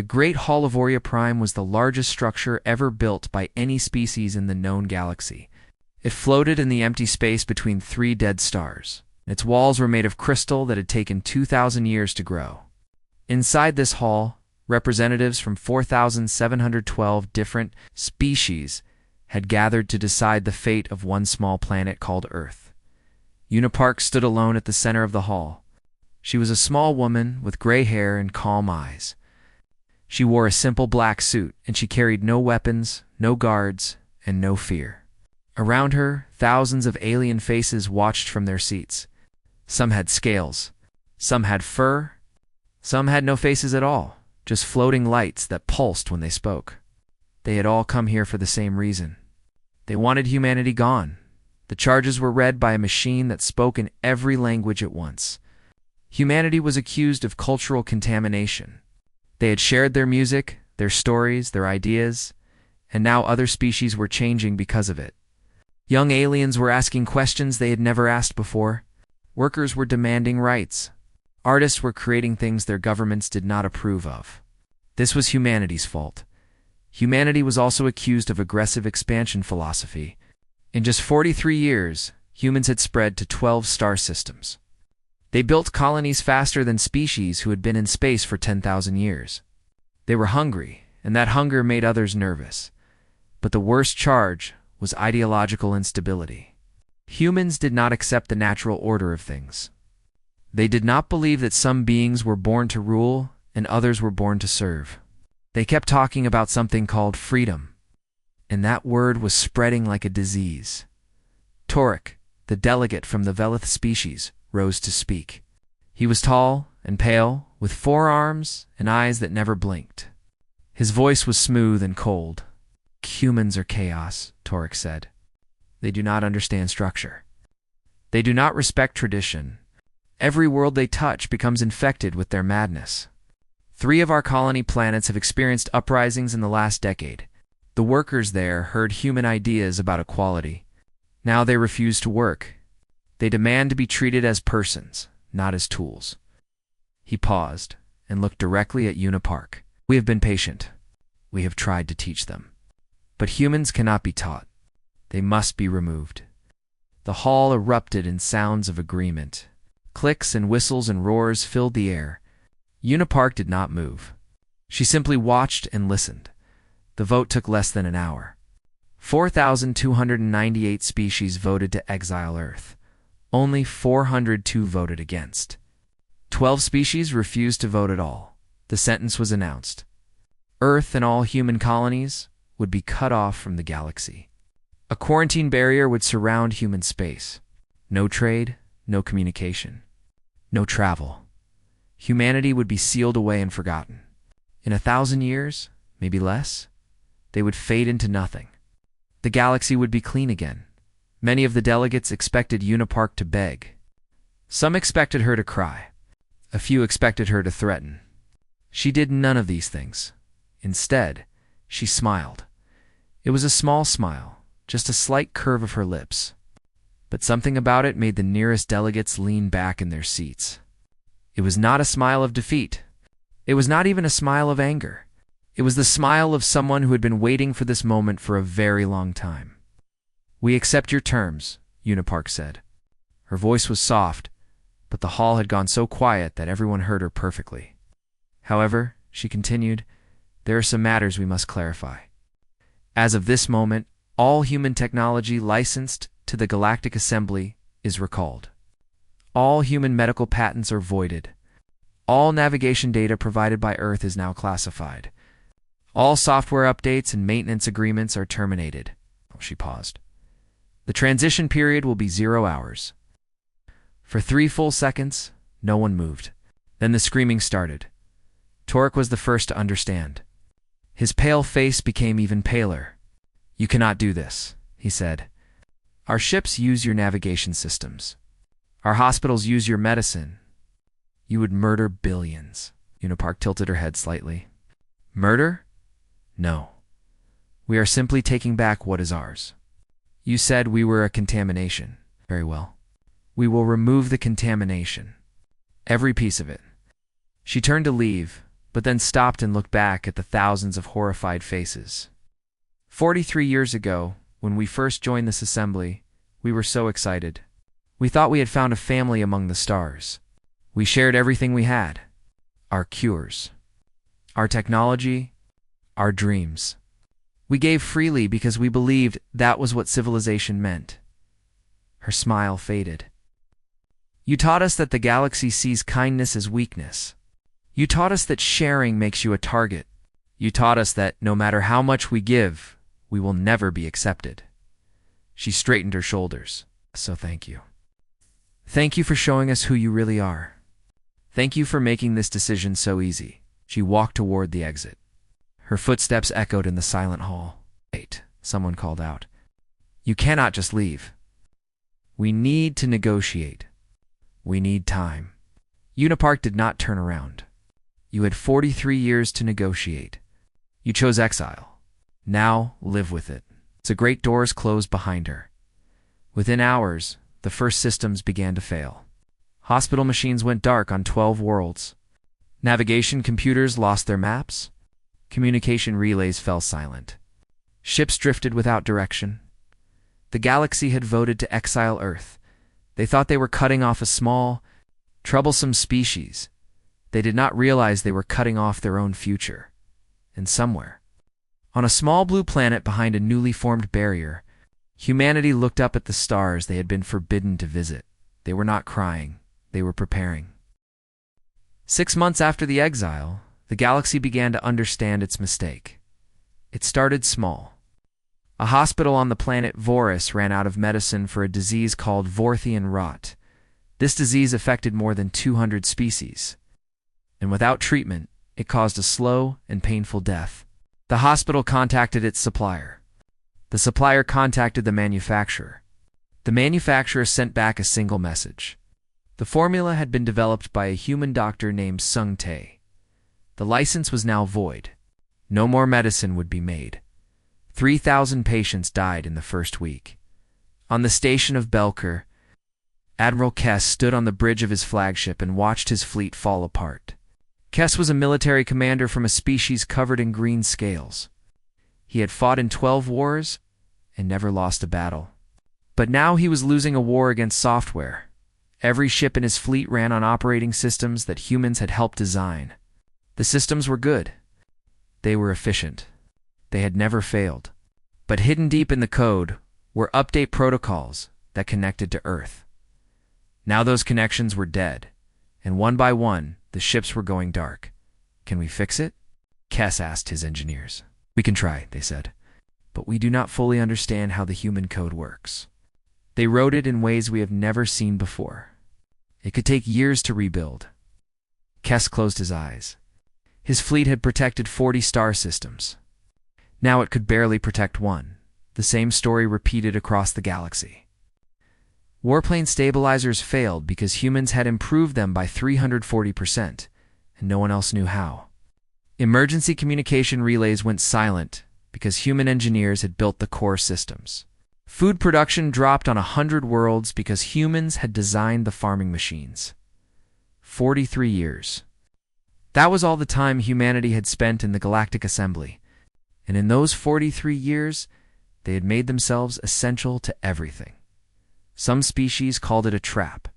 The Great Hall of Oria Prime was the largest structure ever built by any species in the known galaxy. It floated in the empty space between three dead stars. Its walls were made of crystal that had taken 2,000 years to grow. Inside this hall, representatives from 4,712 different species had gathered to decide the fate of one small planet called Earth. Unipark stood alone at the center of the hall. She was a small woman with gray hair and calm eyes. She wore a simple black suit, and she carried no weapons, no guards, and no fear. Around her, thousands of alien faces watched from their seats. Some had scales, some had fur, some had no faces at all, just floating lights that pulsed when they spoke. They had all come here for the same reason. They wanted humanity gone. The charges were read by a machine that spoke in every language at once. Humanity was accused of cultural contamination. They had shared their music, their stories, their ideas, and now other species were changing because of it. Young aliens were asking questions they had never asked before. Workers were demanding rights. Artists were creating things their governments did not approve of. This was humanity's fault. Humanity was also accused of aggressive expansion philosophy. In just 43 years, humans had spread to 12 star systems. They built colonies faster than species who had been in space for 10,000 years. They were hungry, and that hunger made others nervous. But the worst charge was ideological instability. Humans did not accept the natural order of things. They did not believe that some beings were born to rule and others were born to serve. They kept talking about something called freedom, and that word was spreading like a disease. Torek, the delegate from the Velith species, rose to speak. He was tall and pale, with 4 arms and eyes that never blinked. His voice was smooth and cold. Humans are chaos, Torek said. They do not understand structure. They do not respect tradition. Every world they touch becomes infected with their madness. 3 of our colony planets have experienced uprisings in the last decade. The workers there heard human ideas about equality. Now they refuse to work. They demand to be treated as persons, not as tools. He paused and looked directly at Unipark. We have been patient. We have tried to teach them. But humans cannot be taught. They must be removed. The hall erupted in sounds of agreement. Clicks and whistles and roars filled the air. Unipark did not move. She simply watched and listened. The vote took less than an hour. 4,298 species voted to exile Earth. Only 402 voted against. 12 species refused to vote at all. The sentence was announced. Earth and all human colonies would be cut off from the galaxy. A quarantine barrier would surround human space. No trade, no communication, no travel. Humanity would be sealed away and forgotten. In 1,000 years, maybe less, they would fade into nothing. The galaxy would be clean again. Many of the delegates expected Unipark to beg. Some expected her to cry. A few expected her to threaten. She did none of these things. Instead, she smiled. It was a small smile, just a slight curve of her lips. But something about it made the nearest delegates lean back in their seats. It was not a smile of defeat. It was not even a smile of anger. It was the smile of someone who had been waiting for this moment for a very long time. We accept your terms, Unipark said. Her voice was soft, but the hall had gone so quiet that everyone heard her perfectly. However, she continued, there are some matters we must clarify. As of this moment, all human technology licensed to the Galactic Assembly is recalled. All human medical patents are voided. All navigation data provided by Earth is now classified. All software updates and maintenance agreements are terminated. She paused. The transition period will be 0 hours. For 3 full seconds, no one moved. Then the screaming started. Torek was the first to understand. His pale face became even paler. You cannot do this, he said. Our ships use your navigation systems. Our hospitals use your medicine. You would murder billions. Unipark tilted her head slightly. Murder? No. We are simply taking back what is ours. You said we were a contamination. Very well. We will remove the contamination. Every piece of it. She turned to leave, but then stopped and looked back at the thousands of horrified faces. 43 years ago, when we first joined this assembly, we were so excited. We thought we had found a family among the stars. We shared everything we had. Our cures, our technology, our dreams. We gave freely because we believed that was what civilization meant. Her smile faded. You taught us that the galaxy sees kindness as weakness. You taught us that sharing makes you a target. You taught us that no matter how much we give, we will never be accepted. She straightened her shoulders. So thank you. Thank you for showing us who you really are. Thank you for making this decision so easy. She walked toward the exit. Her footsteps echoed in the silent hall. Wait, someone called out. You cannot just leave. We need to negotiate. We need time. Unipark did not turn around. You had 43 years to negotiate. You chose exile. Now, live with it. The great doors closed behind her. Within hours, the first systems began to fail. Hospital machines went dark on 12 worlds. Navigation computers lost their maps. Communication relays fell silent. Ships drifted without direction. The galaxy had voted to exile Earth. They thought they were cutting off a small, troublesome species. They did not realize they were cutting off their own future. And somewhere, on a small blue planet behind a newly formed barrier, humanity looked up at the stars they had been forbidden to visit. They were not crying. They were preparing. 6 months after the exile, the galaxy began to understand its mistake. It started small. A hospital on the planet Voris ran out of medicine for a disease called Vorthian rot. This disease affected more than 200 species. And without treatment, it caused a slow and painful death. The hospital contacted its supplier. The supplier contacted the manufacturer. The manufacturer sent back a single message. The formula had been developed by a human doctor named Sung Tae. The license was now void. No more medicine would be made. 3,000 patients died in the first week. On the station of Belker, Admiral Kess stood on the bridge of his flagship and watched his fleet fall apart. Kess was a military commander from a species covered in green scales. He had fought in 12 wars and never lost a battle. But now he was losing a war against software. Every ship in his fleet ran on operating systems that humans had helped design. The systems were good. They were efficient. They had never failed. But hidden deep in the code were update protocols that connected to Earth. Now those connections were dead, and one by one, the ships were going dark. Can we fix it? Kess asked his engineers. We can try, they said, but we do not fully understand how the human code works. They wrote it in ways we have never seen before. It could take years to rebuild. Kess closed his eyes. His fleet had protected 40 star systems. Now it could barely protect one. The same story repeated across the galaxy. Warplane stabilizers failed because humans had improved them by 340%, and no one else knew how. Emergency communication relays went silent because human engineers had built the core systems. Food production dropped on 100 worlds because humans had designed the farming machines. 43 years. That was all the time humanity had spent in the Galactic Assembly, and in those 43 years, they had made themselves essential to everything. Some species called it a trap.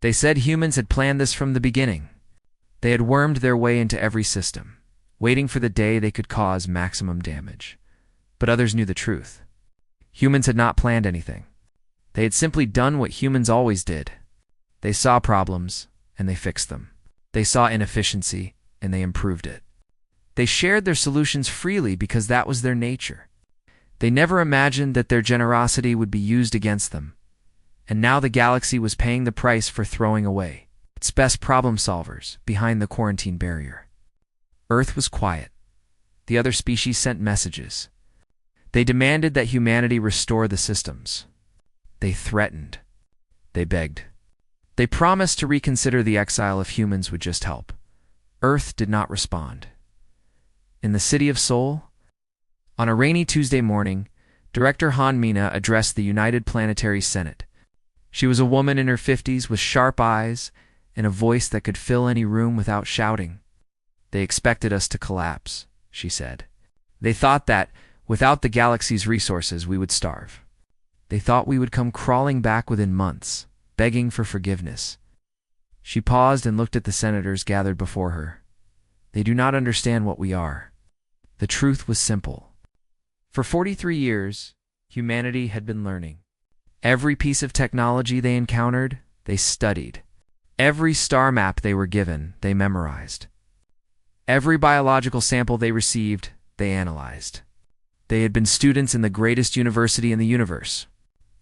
They said humans had planned this from the beginning. They had wormed their way into every system, waiting for the day they could cause maximum damage. But others knew the truth. Humans had not planned anything. They had simply done what humans always did. They saw problems, and they fixed them. They saw inefficiency, and they improved it. They shared their solutions freely because that was their nature. They never imagined that their generosity would be used against them. And now the galaxy was paying the price for throwing away its best problem solvers behind the quarantine barrier. Earth was quiet. The other species sent messages. They demanded that humanity restore the systems. They threatened. They begged. They promised to reconsider the exile if humans would just help. Earth did not respond. In the city of Seoul, on a rainy Tuesday morning, Director Han Mina addressed the United Planetary Senate. She was a woman in her 50s with sharp eyes and a voice that could fill any room without shouting. They expected us to collapse, she said. They thought that, without the galaxy's resources, we would starve. They thought we would come crawling back within months, begging for forgiveness. She paused and looked at the senators gathered before her. They do not understand what we are. The truth was simple. For 43 years, humanity had been learning. Every piece of technology they encountered, they studied. Every star map they were given, they memorized. Every biological sample they received, they analyzed. They had been students in the greatest university in the universe,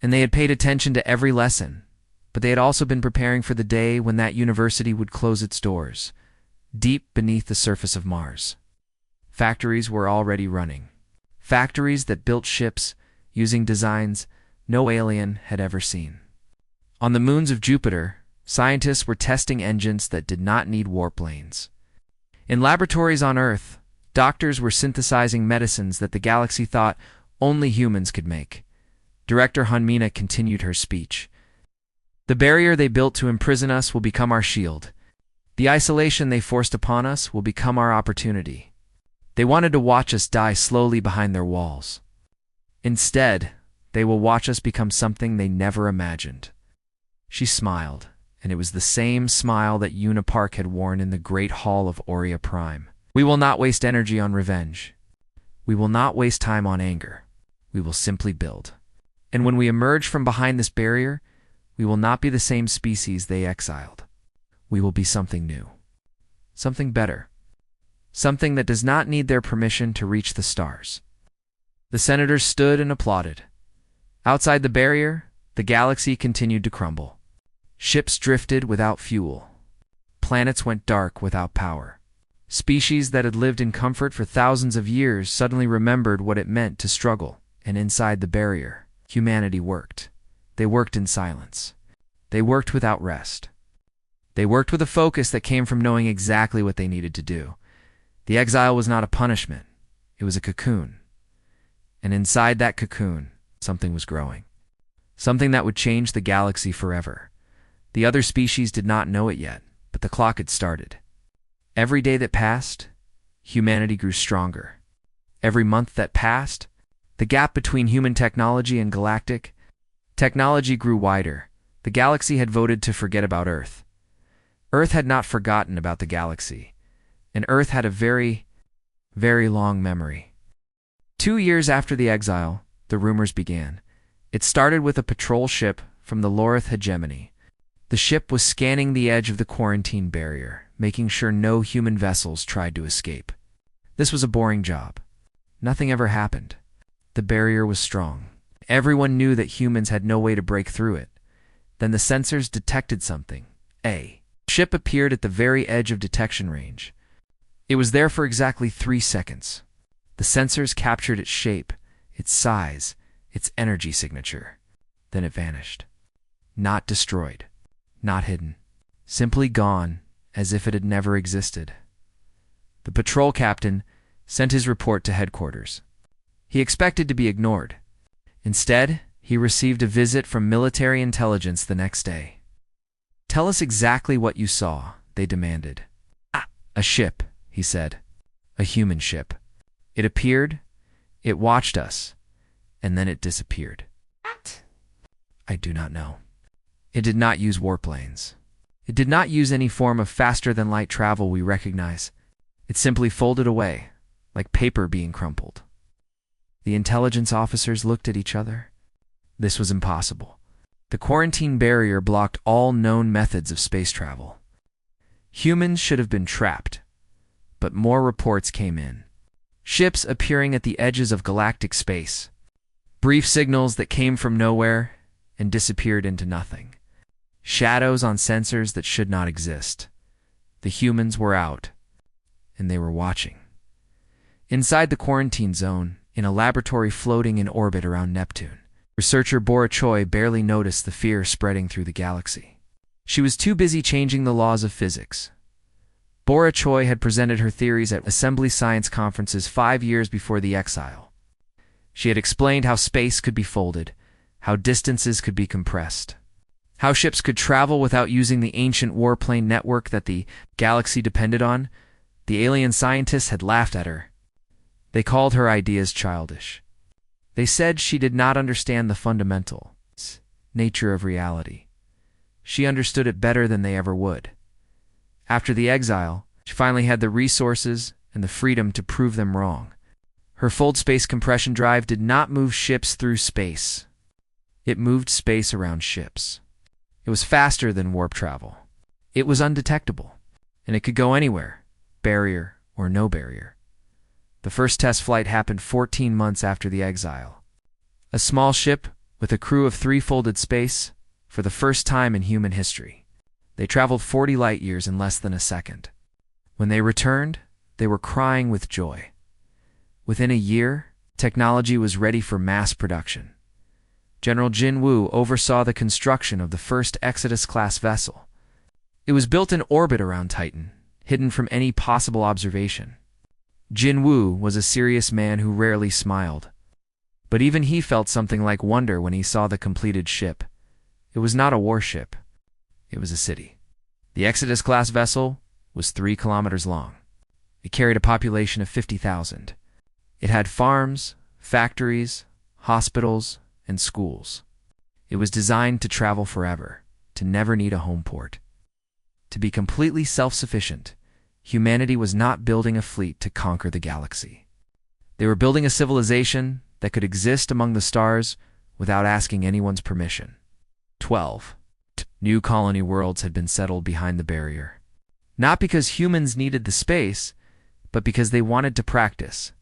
and they had paid attention to every lesson, but they had also been preparing for the day when that university would close its doors, deep beneath the surface of Mars. Factories were already running. Factories that built ships using designs no alien had ever seen. On the moons of Jupiter, scientists were testing engines that did not need warp lanes. In laboratories on Earth, doctors were synthesizing medicines that the galaxy thought only humans could make. Director Hanmina continued her speech. The barrier they built to imprison us will become our shield. The isolation they forced upon us will become our opportunity. They wanted to watch us die slowly behind their walls. Instead, they will watch us become something they never imagined. She smiled, and it was the same smile that Una Park had worn in the Great Hall of Aurea Prime. We will not waste energy on revenge. We will not waste time on anger. We will simply build. And when we emerge from behind this barrier, we will not be the same species they exiled. We will be something new. Something better. Something that does not need their permission to reach the stars. The senators stood and applauded. Outside the barrier, the galaxy continued to crumble. Ships drifted without fuel. Planets went dark without power. Species that had lived in comfort for thousands of years suddenly remembered what it meant to struggle, and inside the barrier, humanity worked. They worked in silence. They worked without rest. They worked with a focus that came from knowing exactly what they needed to do. The exile was not a punishment. It was a cocoon. And inside that cocoon, something was growing. Something that would change the galaxy forever. The other species did not know it yet, but the clock had started. Every day that passed, humanity grew stronger. Every month that passed, the gap between human technology and galactic technology grew wider. The galaxy had voted to forget about Earth. Earth had not forgotten about the galaxy, and Earth had a very, very long memory. 2 years after the exile, the rumors began. It started with a patrol ship from the Lorith hegemony. The ship was scanning the edge of the quarantine barrier, making sure no human vessels tried to escape. This was a boring job. Nothing ever happened. The barrier was strong. Everyone knew that humans had no way to break through it. Then the sensors detected something. A ship appeared at the very edge of detection range. It was there for exactly 3 seconds. The sensors captured its shape, its size, its energy signature. Then it vanished. Not destroyed. Not hidden. Simply gone, as if it had never existed. The patrol captain sent his report to headquarters. He expected to be ignored. Instead, he received a visit from military intelligence the next day. "Tell us exactly what you saw," they demanded. "A ship," he said. "A human ship. It appeared, it watched us, and then it disappeared." "What?" "I do not know. It did not use warp lanes. It did not use any form of faster-than-light travel we recognize. It simply folded away, like paper being crumpled." The intelligence officers looked at each other. This was impossible. The quarantine barrier blocked all known methods of space travel. Humans should have been trapped. But more reports came in. Ships appearing at the edges of galactic space. Brief signals that came from nowhere and disappeared into nothing. Shadows on sensors that should not exist. The humans were out, and they were watching. Inside the quarantine zone, in a laboratory floating in orbit around Neptune, researcher Bora Choi barely noticed the fear spreading through the galaxy. She was too busy changing the laws of physics. Bora Choi had presented her theories at assembly science conferences 5 years before the exile. She had explained how space could be folded, how distances could be compressed, how ships could travel without using the ancient warplane network that the galaxy depended on. The alien scientists had laughed at her. They called her ideas childish. They said she did not understand the fundamental nature of reality. She understood it better than they ever would. After the exile, she finally had the resources and the freedom to prove them wrong. Her fold space compression drive did not move ships through space. It moved space around ships. It was faster than warp travel. It was undetectable, and it could go anywhere, barrier or no barrier. The first test flight happened 14 months after the exile. A small ship with a crew of 3 folded space for the first time in human history. They traveled 40 light years in less than a second. When they returned, they were crying with joy. Within a year, technology was ready for mass production. General Jin Woo oversaw the construction of the first Exodus-class vessel. It was built in orbit around Titan, hidden from any possible observation. Jin Woo was a serious man who rarely smiled. But even he felt something like wonder when he saw the completed ship. It was not a warship. It was a city. The Exodus-class vessel was 3 kilometers long. It carried a population of 50,000. It had farms, factories, hospitals, and schools. It was designed to travel forever, to never need a home port. To be completely self-sufficient, humanity was not building a fleet to conquer the galaxy. They were building a civilization that could exist among the stars without asking anyone's permission. 12. New colony worlds had been settled behind the barrier. Not because humans needed the space, but because they wanted to practice.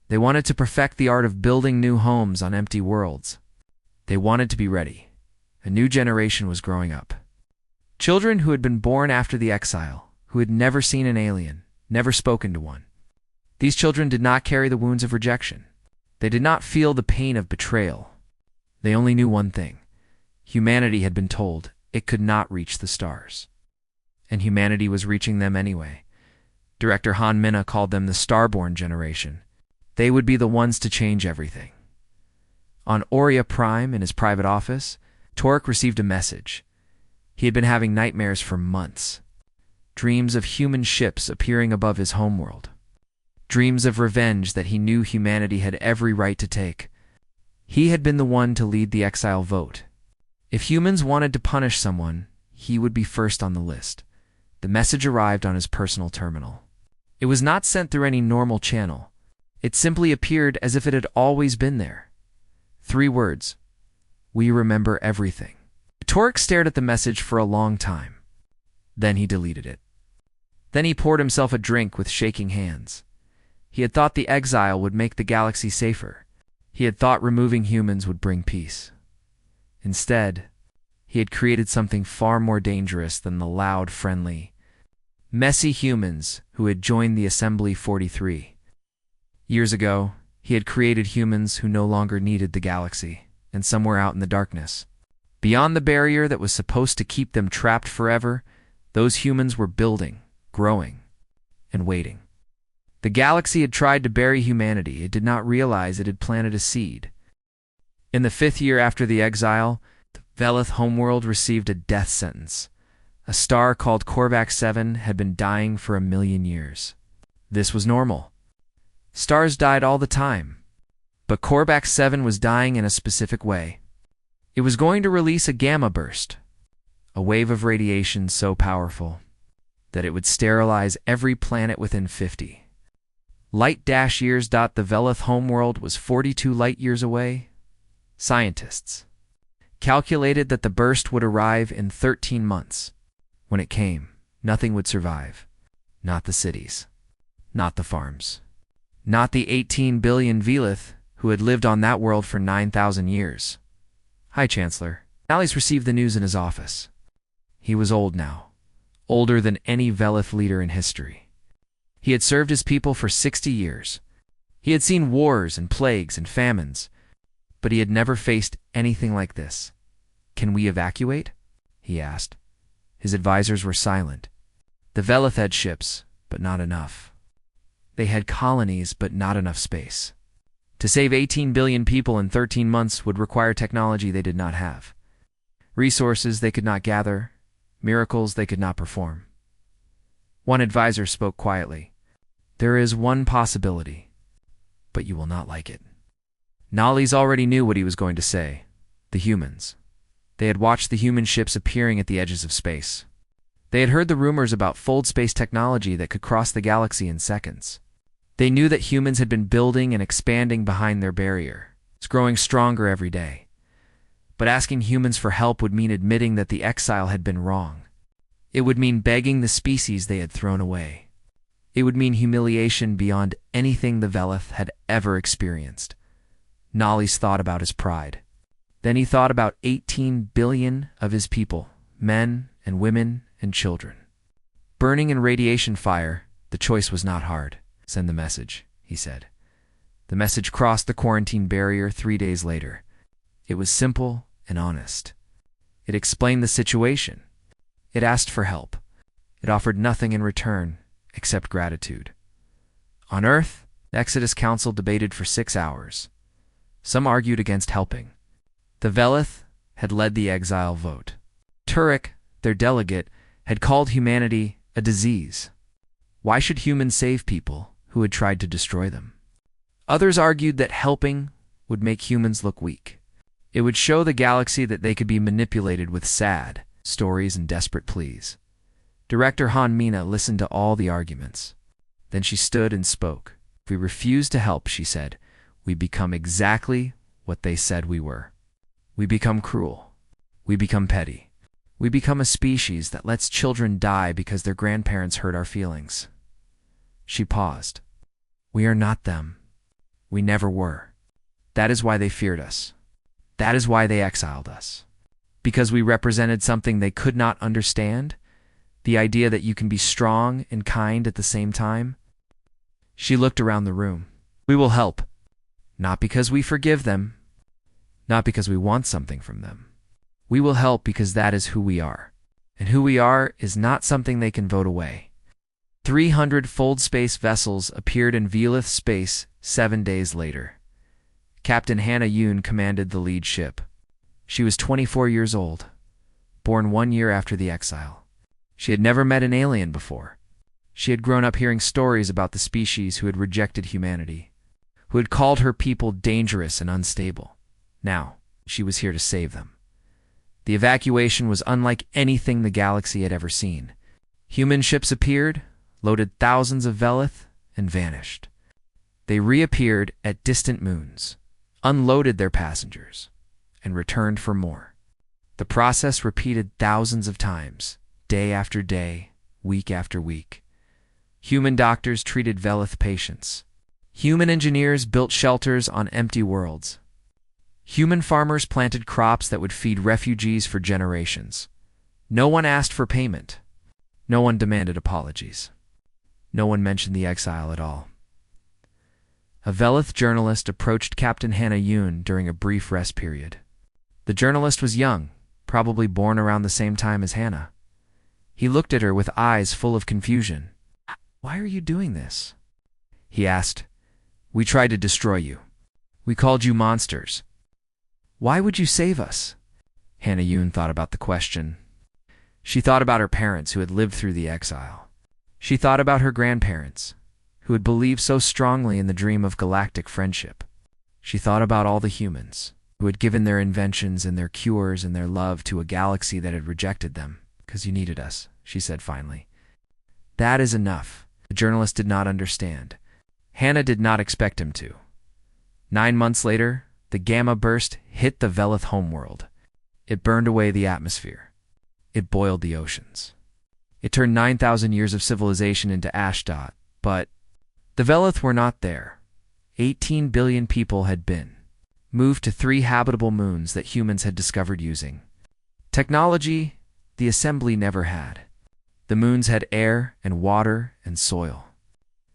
They wanted to perfect the art of building new homes on empty worlds. They wanted to be ready. A new generation was growing up. Children who had been born after the exile, who had never seen an alien, never spoken to one. These children did not carry the wounds of rejection. They did not feel the pain of betrayal. They only knew one thing. Humanity had been told it could not reach the stars. And humanity was reaching them anyway. Director Han Minna called them the Starborn generation. They would be the ones to change everything. On Aurea Prime, in his private office, Torque received a message. He had been having nightmares for months. Dreams of human ships appearing above his homeworld. Dreams of revenge that he knew humanity had every right to take. He had been the one to lead the exile vote. If humans wanted to punish someone, he would be first on the list. The message arrived on his personal terminal. It was not sent through any normal channel. It simply appeared as if it had always been there. 3 words. We remember everything. Torque stared at the message for a long time. Then he deleted it. Then he poured himself a drink with shaking hands. He had thought the exile would make the galaxy safer. He had thought removing humans would bring peace. Instead, he had created something far more dangerous than the loud, friendly, messy humans who had joined the Assembly 43. Years ago, he had created humans who no longer needed the galaxy, and somewhere out in the darkness, beyond the barrier that was supposed to keep them trapped forever, those humans were building, growing, and waiting. The galaxy had tried to bury humanity. It did not realize it had planted a seed. In the 5th year after the exile, the Velith homeworld received a death sentence. A star called Korvax 7 had been dying for 1,000,000 years. This was normal. Stars died all the time. But Korvax 7 was dying in a specific way. It was going to release a gamma burst, a wave of radiation so powerful that it would sterilize every planet within 50 light-years. The Velith homeworld was 42 light-years away. Scientists calculated that the burst would arrive in 13 months. When it came, nothing would survive. Not the cities. Not the farms. Not the 18 billion Velith who had lived on that world for 9,000 years. Hi, Chancellor. Alice received the news in his office. He was old now. Older than any Velith leader in history. He had served his people for 60 years. He had seen wars and plagues and famines, but he had never faced anything like this. Can we evacuate? He asked. His advisors were silent. The Velith had ships, but not enough. They had colonies, but not enough space. To save 18 billion people in 13 months would require technology they did not have. Resources they could not gather, miracles they could not perform. One advisor spoke quietly. There is one possibility, but you will not like it. Nolly's already knew what he was going to say. The humans. They had watched the human ships appearing at the edges of space. They had heard the rumors about fold space technology that could cross the galaxy in seconds. They knew that humans had been building and expanding behind their barrier. It's growing stronger every day. But asking humans for help would mean admitting that the Exile had been wrong. It would mean begging the species they had thrown away. It would mean humiliation beyond anything the Velith had ever experienced. Nolly's thought about his pride. Then he thought about 18 billion of his people, men and women and children. Burning in radiation fire, the choice was not hard. Send the message, he said. The message crossed the quarantine barrier 3 days later. It was simple and honest. It explained the situation. It asked for help. It offered nothing in return except gratitude. On Earth, the Exodus Council debated for 6 hours. Some argued against helping. The Velith had led the exile vote. Turek, their delegate, had called humanity a disease. Why should humans save people who had tried to destroy them? Others argued that helping would make humans look weak. It would show the galaxy that they could be manipulated with sad stories and desperate pleas. Director Han Mina listened to all the arguments. Then she stood and spoke. If we refuse to help, she said, we become exactly what they said we were. We become cruel. We become petty. We become a species that lets children die because their grandparents hurt our feelings. She paused. We are not them. We never were. That is why they feared us. That is why they exiled us. Because we represented something they could not understand, the idea that you can be strong and kind at the same time. She looked around the room. We will help. Not because we forgive them. Not because we want something from them. We will help because that is who we are. And who we are is not something they can vote away. 300 fold space vessels appeared in Velith space 7 days later. Captain Hannah Yoon commanded the lead ship. She was 24 years old, born 1 year after the exile. She had never met an alien before. She had grown up hearing stories about the species who had rejected humanity, who had called her people dangerous and unstable. Now, she was here to save them. The evacuation was unlike anything the galaxy had ever seen. Human ships appeared, loaded thousands of Velith, and vanished. They reappeared at distant moons, unloaded their passengers, and returned for more. The process repeated thousands of times, day after day, week after week. Human doctors treated Velith patients. Human engineers built shelters on empty worlds. Human farmers planted crops that would feed refugees for generations. No one asked for payment. No one demanded apologies. No one mentioned the exile at all. A Velith journalist approached Captain Hannah Yoon during a brief rest period. The journalist was young, probably born around the same time as Hannah. He looked at her with eyes full of confusion. Why are you doing this? He asked. We tried to destroy you. We called you monsters. Why would you save us? Hannah Yoon thought about the question. She thought about her parents who had lived through the exile. She thought about her grandparents, who had believed so strongly in the dream of galactic friendship. She thought about all the humans, who had given their inventions and their cures and their love to a galaxy that had rejected them. Because you needed us, she said finally. That is enough. The journalist did not understand. Hannah did not expect him to. 9 months later, the gamma burst hit the Velith homeworld. It burned away the atmosphere. It boiled the oceans. It turned 9,000 years of civilization into ash dot, but the Velith were not there. 18 billion people had been moved to 3 habitable moons that humans had discovered using technology the assembly never had. The moons had air and water and soil.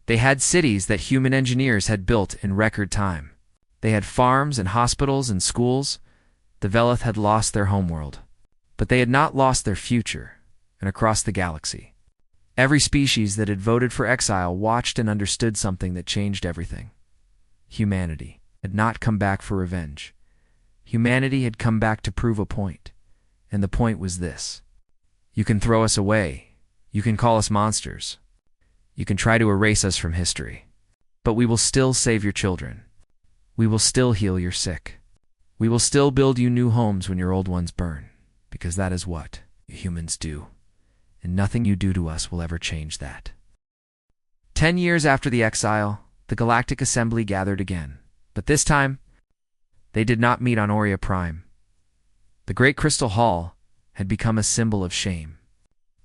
They had cities that human engineers had built in record time. They had farms and hospitals and schools. The Velith had lost their homeworld, but they had not lost their future. And across the galaxy, every species that had voted for exile watched and understood something that changed everything. Humanity had not come back for revenge. Humanity had come back to prove a point, and the point was this. You can throw us away. You can call us monsters. You can try to erase us from history, but we will still save your children. We will still heal your sick. We will still build you new homes when your old ones burn, because that is what you humans do, and nothing you do to us will ever change that." 10 years after the Exile, the Galactic Assembly gathered again, but this time, they did not meet on Aurea Prime. The Great Crystal Hall had become a symbol of shame,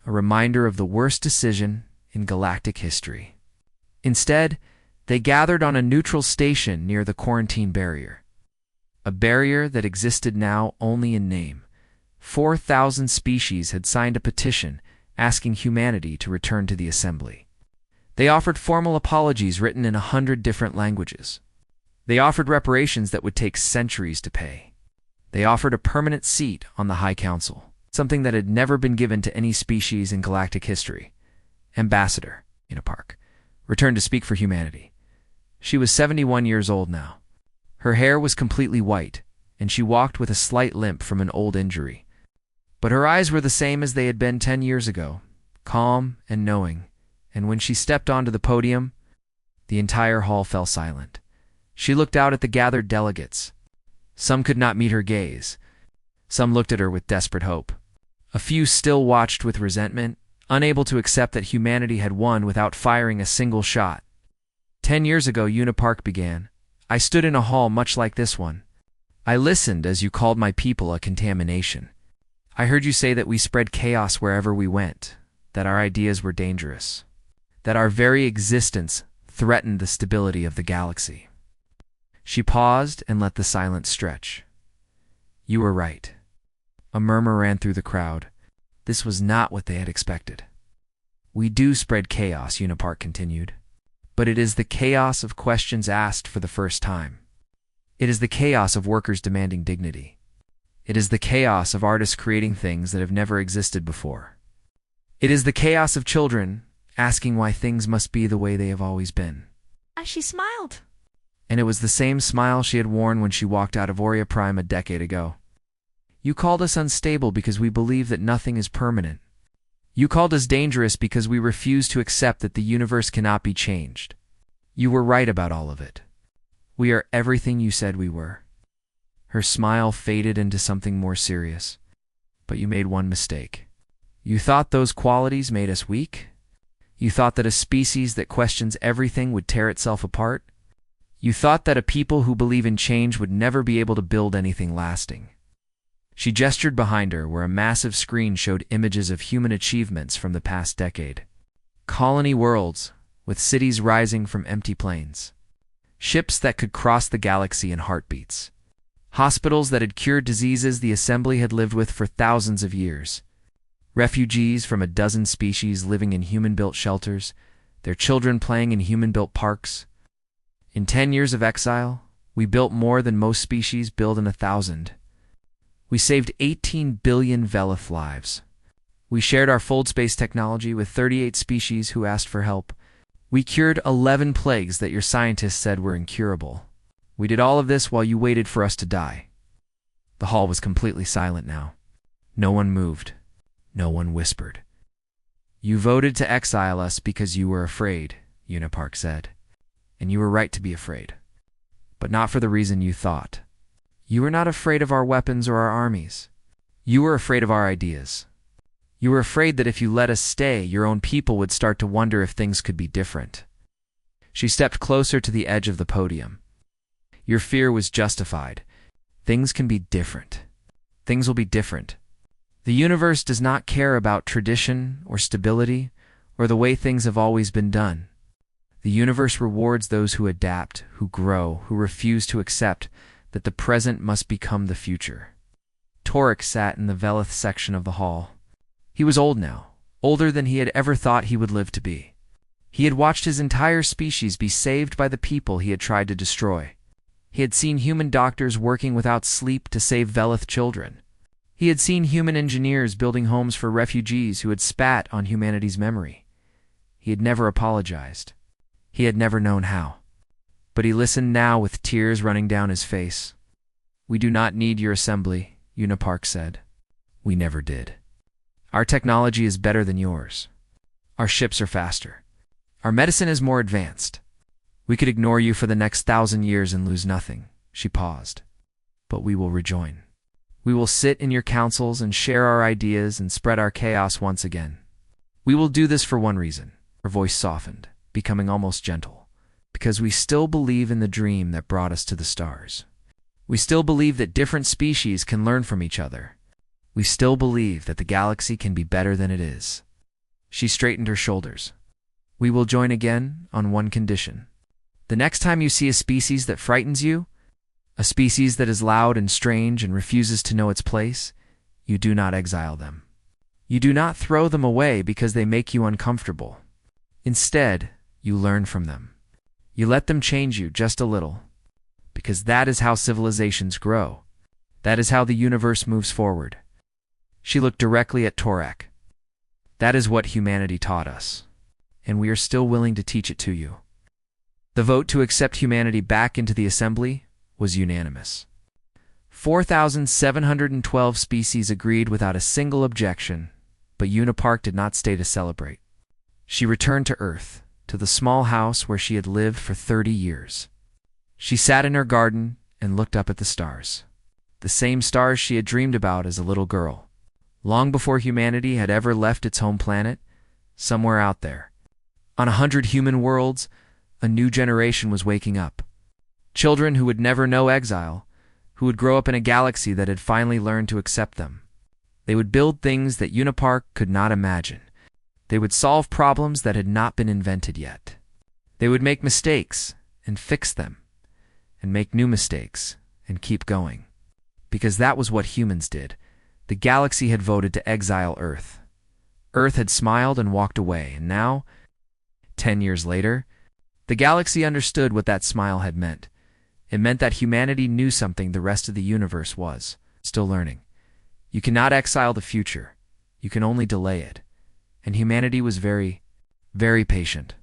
a reminder of the worst decision in galactic history. Instead, they gathered on a neutral station near the quarantine barrier, a barrier that existed now only in name. 4,000 species had signed a petition asking humanity to return to the assembly. They offered formal apologies written in 100 different languages. They offered reparations that would take centuries to pay. They offered a permanent seat on the High Council, something that had never been given to any species in galactic history. Ambassador, Una Park, returned to speak for humanity. She was 71 years old now. Her hair was completely white, and she walked with a slight limp from an old injury. But her eyes were the same as they had been 10 years ago, calm and knowing, and when she stepped onto the podium, the entire hall fell silent. She looked out at the gathered delegates. Some could not meet her gaze. Some looked at her with desperate hope. A few still watched with resentment, unable to accept that humanity had won without firing a single shot. 10 years ago, Una Park began. "I stood in a hall much like this one. I listened as you called my people a contamination. I heard you say that we spread chaos wherever we went, that our ideas were dangerous, that our very existence threatened the stability of the galaxy." She paused and let the silence stretch. "You were right." A murmur ran through the crowd. This was not what they had expected. "We do spread chaos," Una Park continued, "but it is the chaos of questions asked for the first time. It is the chaos of workers demanding dignity. It is the chaos of artists creating things that have never existed before. It is the chaos of children asking why things must be the way they have always been." As she smiled. And it was the same smile she had worn when she walked out of Aurea Prime a decade ago. "You called us unstable because we believe that nothing is permanent. You called us dangerous because we refuse to accept that the universe cannot be changed. You were right about all of it. We are everything you said we were." Her smile faded into something more serious. "But you made one mistake. You thought those qualities made us weak? You thought that a species that questions everything would tear itself apart? You thought that a people who believe in change would never be able to build anything lasting." She gestured behind her, where a massive screen showed images of human achievements from the past decade. Colony worlds, with cities rising from empty plains. Ships that could cross the galaxy in heartbeats. Hospitals that had cured diseases the Assembly had lived with for thousands of years. Refugees from a dozen species living in human-built shelters, their children playing in human-built parks. In 10 years of exile, we built more than most species build in 1,000. We saved 18 billion Velith lives. We shared our fold space technology with 38 species who asked for help. We cured 11 plagues that your scientists said were incurable. We did all of this while you waited for us to die. The hall was completely silent now. No one moved. No one whispered. "You voted to exile us because you were afraid," Una Park said. "And you were right to be afraid. But not for the reason you thought. You were not afraid of our weapons or our armies. You were afraid of our ideas. You were afraid that if you let us stay, your own people would start to wonder if things could be different." She stepped closer to the edge of the podium. "Your fear was justified. Things can be different. Things will be different. The universe does not care about tradition or stability or the way things have always been done. The universe rewards those who adapt, who grow, who refuse to accept that the present must become the future." Torek sat in the Velith section of the hall. He was old now, older than he had ever thought he would live to be. He had watched his entire species be saved by the people he had tried to destroy. He had seen human doctors working without sleep to save Velith children. He had seen human engineers building homes for refugees who had spat on humanity's memory. He had never apologized. He had never known how. But he listened now with tears running down his face. "We do not need your assembly," Una Park said. "We never did. Our technology is better than yours. Our ships are faster. Our medicine is more advanced. We could ignore you for the next 1,000 years and lose nothing." She paused. "But we will rejoin. We will sit in your councils and share our ideas and spread our chaos once again. We will do this for one reason." Her voice softened, becoming almost gentle. "Because we still believe in the dream that brought us to the stars. We still believe that different species can learn from each other. We still believe that the galaxy can be better than it is." She straightened her shoulders. "We will join again on one condition. The next time you see a species that frightens you, a species that is loud and strange and refuses to know its place, you do not exile them. You do not throw them away because they make you uncomfortable. Instead, you learn from them. You let them change you just a little. Because that is how civilizations grow. That is how the universe moves forward." She looked directly at Torak. "That is what humanity taught us, and we are still willing to teach it to you." The vote to accept humanity back into the assembly was unanimous. 4,712 species agreed without a single objection, but Unipark did not stay to celebrate. She returned to Earth, to the small house where she had lived for 30 years. She sat in her garden and looked up at the stars. The same stars she had dreamed about as a little girl. Long before humanity had ever left its home planet, somewhere out there, on 100 human worlds, a new generation was waking up. Children who would never know exile, who would grow up in a galaxy that had finally learned to accept them. They would build things that Unipark could not imagine. They would solve problems that had not been invented yet. They would make mistakes and fix them, and make new mistakes and keep going. Because that was what humans did. The galaxy had voted to exile Earth. Earth had smiled and walked away, and now, 10 years later, the galaxy understood what that smile had meant. It meant that humanity knew something the rest of the universe was still learning. You cannot exile the future. You can only delay it. And humanity was very, very patient.